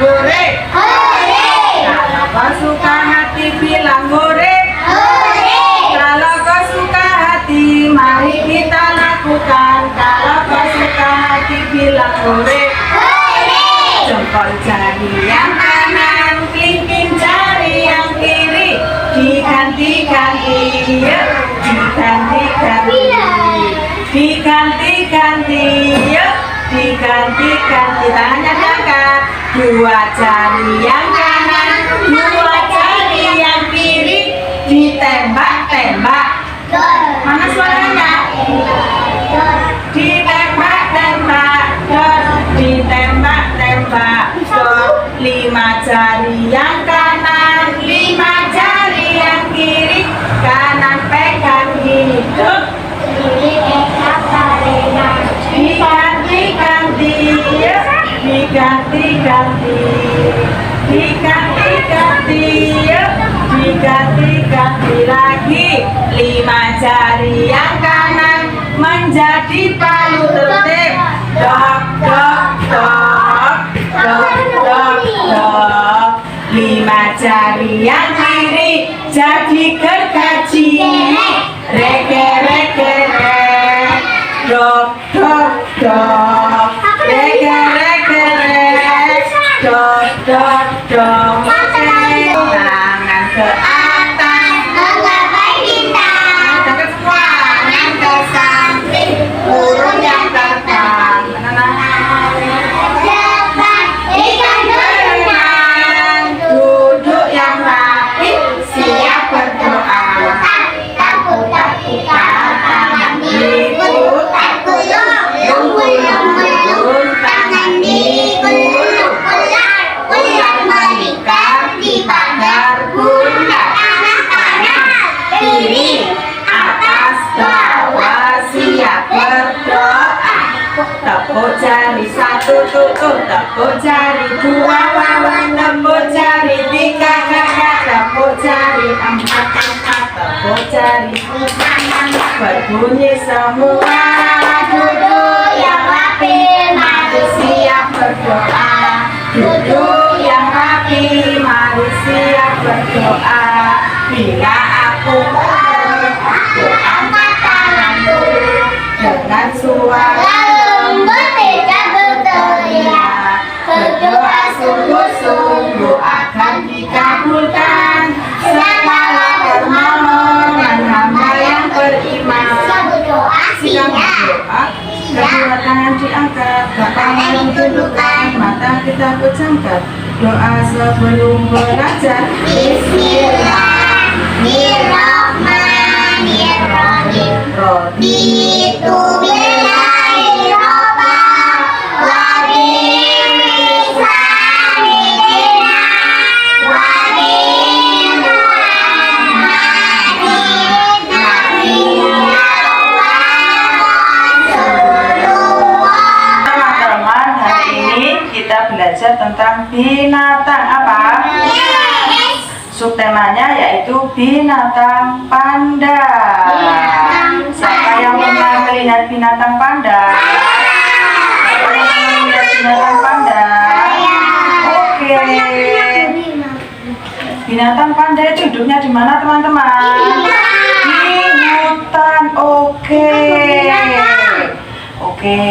hore. Kalau kau suka hati bilang hore. Kalau kau suka hati mari kita lakukan. Kalau kau suka hati bilang hore. Jempol jari yang kanan, kelingking jari yang kiri, diganti-ganti, yuk, diganti-ganti, diganti-ganti, yuk, diganti-ganti. Tangannya diangkat, dua jari yang kanan, dua jari yang kiri, ditembak-tembak. Mana suaranya? Ditembak-tembak, ditembak-tembak. Lima jari yang kanan, lima jari yang kiri, kanan pegang hidup, diganti-ganti, diganti-ganti, diganti-ganti, diganti-ganti lagi. Lima jari yang kanan menjadi palu tertib, dok dok dok dok dok dok. Lima jari yang kiri jadi gergaji, rege rege reg, dok dok dok, rege rege reg, dok dok dok. Tangan ke atas, menggapai bintang, dekat semua, tangan ke samping, burung yang terbang. Cepat ikan berenang, duduk yang rapi, siap berdoa. Takut tangan diputar gulung, gulung gulung tangan digulung, ular menikam di pagar gula. Kanan kiri atas bawah siap berdoa. Tepuk jari satu tutup, tepuk jari dua wawan, tepuk jari tiga gagak, tepuk jari empat empat, tepuk jari berbunyi semua. Duduk yang rapi, mari siap berdoa. Duduk yang rapi, mari siap berdoa. Bila aku berdoa, angkat tanganmu dengan suara lembut, tidak berteriak. Berdoa sungguh-sungguh akan dikabulkan segala permohonan hamba yang beriman. Siap berdoa, kedua tangan diangkat, kepala ditundukkan, mata kita pejamkan. Doa sebelum belajar. Bismillahirrahmanirrahim. Raditu billahi robban wa bilisani dinan wa bimuhammadin nabiyyan wa rasulullah. Teman-teman, hari ini kita belajar tentang binatang apa? Subtemanya yaitu binatang panda. Siapa yang pernah melihat binatang panda? Siapa yang pernah melihat binatang panda? Oke. Binatang panda itu hidupnya di mana, teman-teman? Di hutan. Oke. Oke.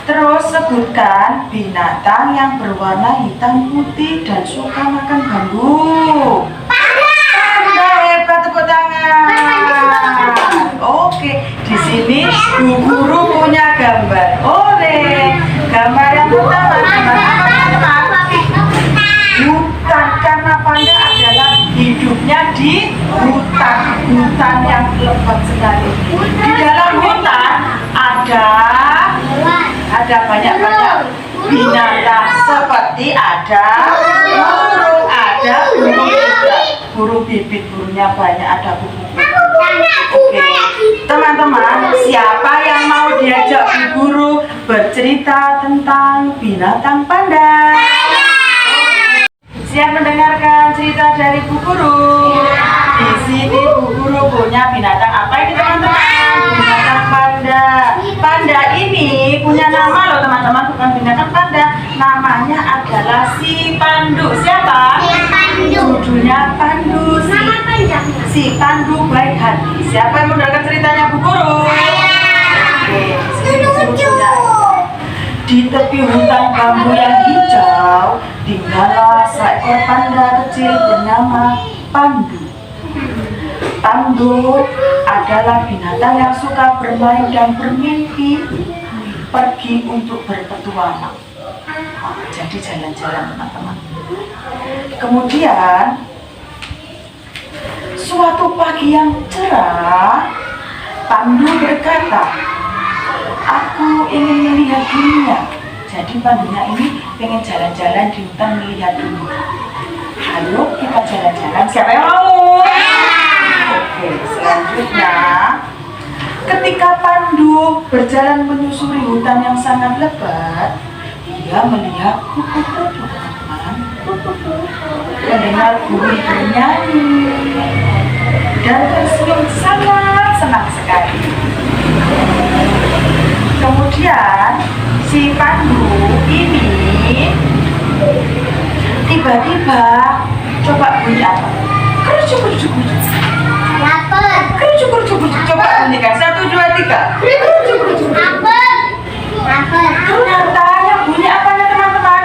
Terus sebutkan binatang yang berwarna hitam putih dan suka makan bambu. Panda, hebat, tepuk tangan. Oke, di sini Bu Guru punya gambar. Oleh gambar yang pertama, teman-teman, hutan, karena panda adalah hidupnya di hutan, hutan yang lebat sekali. Di dalam hutan ada banyak-banyak binatang, seperti ada burung, ada burung juga, burung bibit, burungnya banyak, ada kupu-kupu. Oke, teman-teman, siapa yang mau diajak Bu Guru bercerita tentang binatang panda? Siap mendengarkan cerita dari Bu Guru? Di sini Bu Guru punya binatang apa ini, teman-teman? Binatang panda. Panda ini punya nama loh, teman-teman. teman-teman, bukan binatang panda. Namanya adalah si Pandu. Siapa? Si Pandu. Judulnya Pandu. Si Pandu baik hati. Siapa yang mendengarkan ceritanya Bu Guru? Saya. Lucu. Di tepi hutan bambu yang hijau, tinggallah seekor panda kecil bernama Pandu. Pandu adalah binatang yang suka bermain dan bermimpi, pergi untuk berpetualang. Jadi jalan-jalan teman-teman. Kemudian suatu pagi yang cerah, Pandu berkata, aku ingin melihat dunia. Jadi Pandunya ini pengen jalan-jalan di hutan melihat dunia. Ayo kita jalan-jalan. Siapa yang mau? Oke, selanjutnya ketika Pandu berjalan menyusuri hutan yang sangat lebat, dia melihat kupu-kupu, teman-teman. Mendengar burung bernyanyi dan tersenyum sangat senang sekali. Kemudian si Pandu ini tiba-tiba coba bunyi apa? Kerucuk. Lapar. Kerucuk. Coba bunyikan 1, 2, 3. Kerucuk. Lapar. Ternyata yang bunyi apanya teman-teman?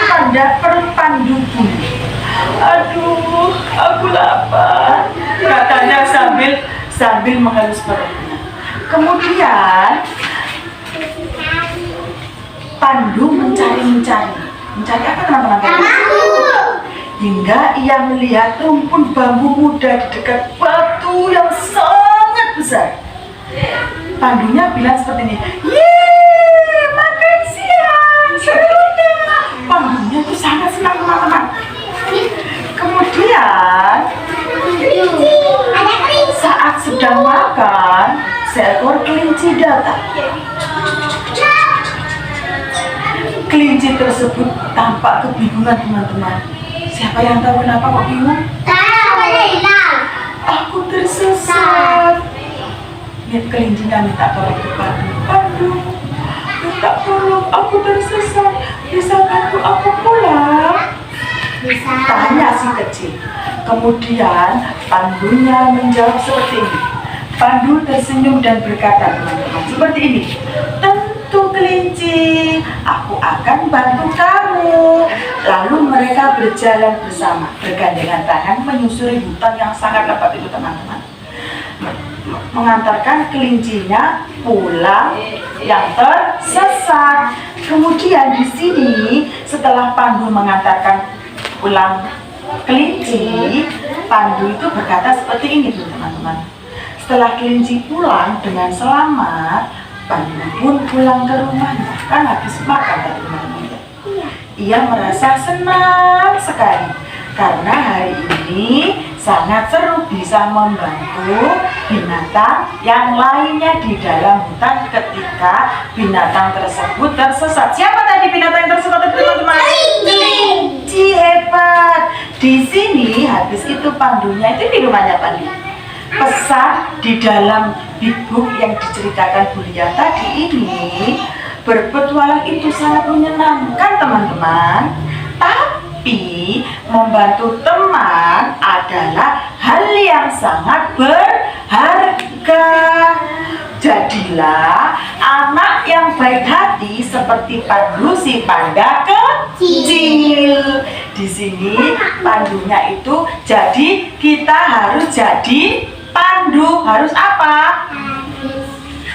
Pada perut Pandu bunyi. Aduh, aku lapar. Katanya sambil mengelus perutnya. Kemudian Pandu mencari apa teman-teman? Hingga ia melihat rumpun bambu muda di dekat batu yang sangat besar. Pandunya bilang seperti ini, yeay, makan siang, serunya. Pandunya itu sangat senang teman-teman. Kemudian saat sedang makan, seekor kelinci datang. Kelinci tersebut tampak kebingungan teman-teman. Siapa yang tahu kenapa kok bingung? Aku tersesat. Lihat kelincinya minta tolong ke Pandu. Pandu, minta tolong, aku tersesat. Bisa bantu aku pulang? Tanya si kecil. Kemudian Pandunya menjawab seperti ini. Pandu tersenyum dan berkata teman-teman seperti ini. Tentu kelinci, aku akan bantu kamu. Lalu mereka berjalan bersama, bergandengan tangan menyusuri hutan yang sangat lebat itu teman-teman. Mengantarkan kelincinya pulang yang tersesat. Kemudian di sini setelah Pandu mengantarkan pulang kelinci, Pandu itu berkata seperti ini teman-teman. Setelah kelinci pulang dengan selamat, Pandu pun pulang ke rumahnya. Kan habis makan dari rumahnya. Ia merasa senang sekali karena hari ini sangat seru bisa membantu binatang yang lainnya di dalam hutan ketika binatang tersebut tersesat. Siapa tadi binatang yang tersesat teman-teman? Kelinci. Hebat. Di sini habis itu Pandunya itu di rumahnya Pandu. Pesan di dalam buku yang diceritakan Bulia tadi ini, berpetualang itu sangat menyenangkan teman-teman. Tapi membantu teman adalah hal yang sangat berharga. Jadilah anak yang baik hati seperti Pandu si panda kecil. Di sini Pandunya itu jadi kita harus jadi Pandu, harus apa?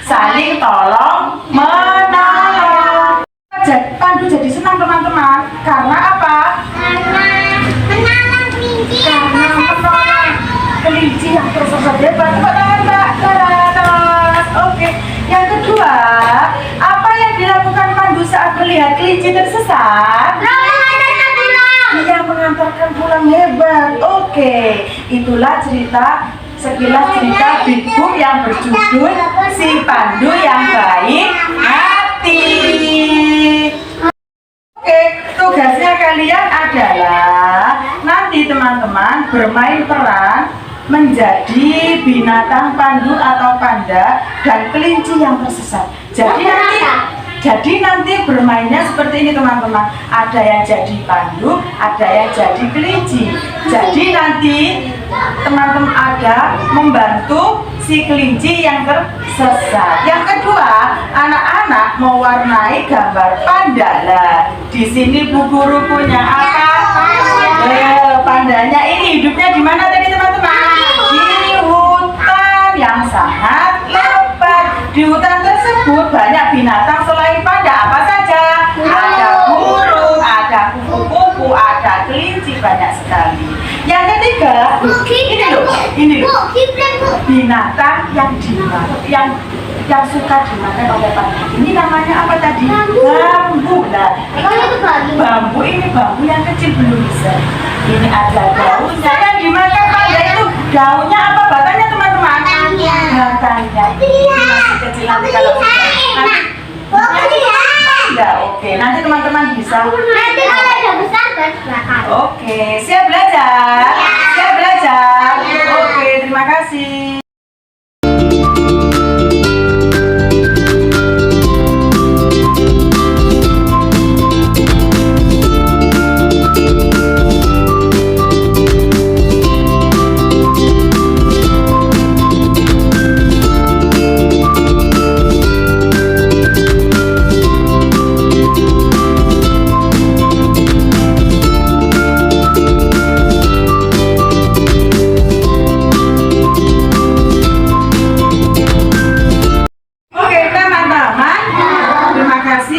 Saling tolong menolong. Pandu jadi senang teman-teman. Karena apa? Karena menolong kelinci. Karena menolong kelinci yang tersesat. Hebat, tepuk tangan Mbak. Terus, oke. Yang kedua, apa yang dilakukan Pandu saat melihat kelinci tersesat? Dia mengantarkan pulang. Hebat. Oke, itulah sekilas cerita Big Book yang berjudul Si Pandu yang Baik Hati. Oke, tugasnya kalian adalah nanti teman-teman bermain peran menjadi binatang pandu atau panda dan kelinci yang tersesat. Jadi nanti bermainnya seperti ini teman-teman. Ada yang jadi pandu, ada yang jadi kelinci. Jadi nanti teman-teman ada membantu si kelinci yang tersesat. Yang kedua, anak-anak mewarnai gambar panda. Lah, di sini Bu Guru punya apa? Pandanya ini hidupnya di mana tadi teman-teman? Di hutan yang sangat lebat. Di hutan tersebut banyak binatang selain panda. Apa saja? Ada burung, ada kupu-kupu, ada kelinci, banyak sekali. Yang ketiga, ini loh, binatang yang suka dimakan oleh panda. Ini namanya apa tadi? Bambu. Nah, bambu ini bambu yang kecil belum bisa. Ini ada daunnya yang dimakan panda itu. Daunnya apa batangnya teman-teman? Batangnya. Masih kecil nanti kalau oke, nanti teman-teman bisa. Nanti kalau udah besar baru. Oke, siap belajar? Siap belajar? Oke, terima kasih.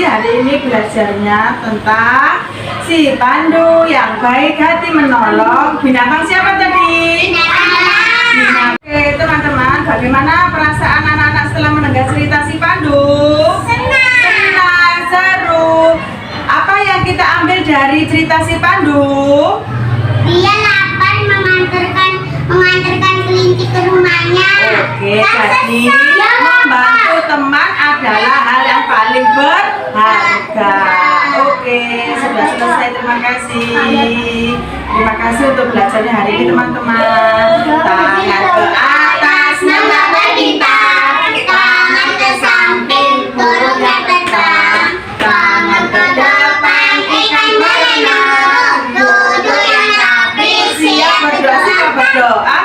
Hari ini belajarnya tentang si Pandu yang baik hati menolong. Binatang siapa tadi? Binatang. Oke teman-teman, bagaimana perasaan anak-anak setelah mendengar cerita si Pandu? Senang, seru. Apa yang kita ambil dari cerita si Pandu? Dia lapar mengantarkan kelinci ke rumahnya. Oke, jadi membantu teman adalah hal yang paling berharga. Oke, sudah selesai. Terima kasih. Terima kasih untuk belajarnya hari ini teman-teman. Tangan ke atas, menatap kita. Tangan ke samping, turun ke tetap. Tangan ke depan, ikan berenang. Duduk yang rapi, siap berdoa. Siapa berdoa?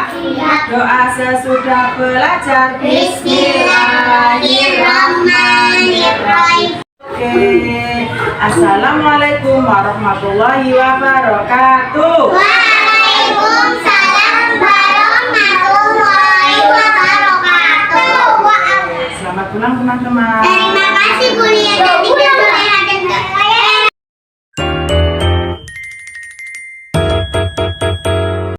Doa sesudah belajar. Bismillahirrahmanirrahim. Oke, assalamualaikum warahmatullahi wabarakatuh.